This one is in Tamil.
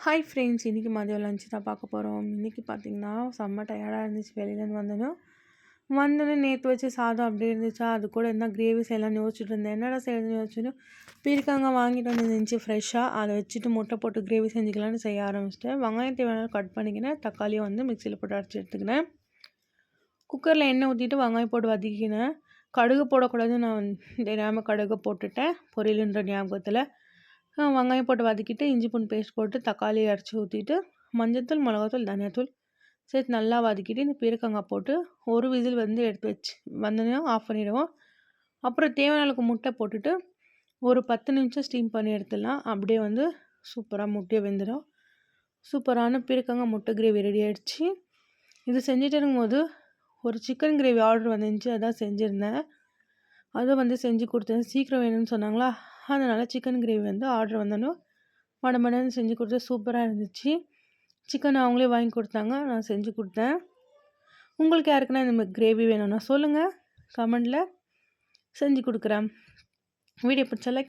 ஹாய் ஃப்ரெண்ட்ஸ், இன்றைக்கி மதியம் லஞ்ச் தான் பார்க்க போகிறோம். இன்றைக்கி பார்த்திங்கன்னா செம்ம டயர்டாக இருந்துச்சு. வெளியிலேருந்து வந்தோன்னே நேற்று வச்சு சாதம் அப்படியே இருந்துச்சா, அது கூட என்ன கிரேவி செய்யலாம்னு யோசிச்சுட்டு இருந்தேன். என்னடா செய்யணும்னு யோசிச்சுட்டு பீர்க்கங்காய் வாங்கிட்டு வந்துருந்துச்சு ஃப்ரெஷ்ஷாக. அதை வச்சுட்டு முட்டை போட்டு கிரேவி செஞ்சுக்கலான்னு செய்ய ஆரம்பிச்சிட்டேன். வெங்காயத்தை வேணாலும் கட் பண்ணிக்கினேன், தக்காளியை வந்து மிக்சியில் போட்டு அரைச்சி எடுத்துக்கினேன். குக்கரில் எண்ணெய் ஊற்றிட்டு வெங்காயம் போட்டு வதக்கினேன். கடுகு போடக்கூடாதுன்னு நான் தெரியாமல் கடுகு போட்டுட்டேன், பொரியலுன்ற ஞாபகத்தில். வெங்காயம் போட்டு வதக்கிட்டு இஞ்சி பூண்டு பேஸ்ட் போட்டு தக்காளி அரைச்சி ஊற்றிட்டு மஞ்சள்தூள், மிளகாத்தூள், தனியாத்தூள் சேர்த்து நல்லா வதக்கிட்டு இந்த பீர்க்கங்காய் போட்டு ஒரு விசில் வந்து எடுத்து வச்சு வந்தோடனே ஆஃப் பண்ணிவிடுவோம். அப்புறம் தேவையான அளவுக்கு முட்டை போட்டுட்டு ஒரு 10 நிமிஷம் ஸ்டீம் பண்ணி எடுத்துடலாம். அப்படியே வந்து சூப்பராக முட்டையை வெந்துடும். சூப்பரான பீர்க்கங்காய் முட்டை கிரேவி ரெடி ஆகிடுச்சு. இது செஞ்சுட்டு இருக்கும்போது ஒரு சிக்கன் கிரேவி ஆர்டர் வந்துருந்துச்சு, அதான் செஞ்சுருந்தேன். அதை வந்து செஞ்சு கொடுத்தேன். சீக்கிரம் வேணும்னு சொன்னாங்களா, அதனால் சிக்கன் கிரேவி வந்து ஆர்டர் வந்தோன்னே மடமடன்னு செஞ்சு கொடுத்தேன். சூப்பராக இருந்துச்சு. சிக்கன் அவங்களே வாங்கி கொடுத்தாங்க, நான் செஞ்சு கொடுத்தேன். உங்களுக்கு யாருக்குன்னா இந்த கிரேவி வேணும்னா சொல்லுங்கள், கமெண்டில் செஞ்சு கொடுக்குறேன். வீடியோ பிடிச்சா லைக்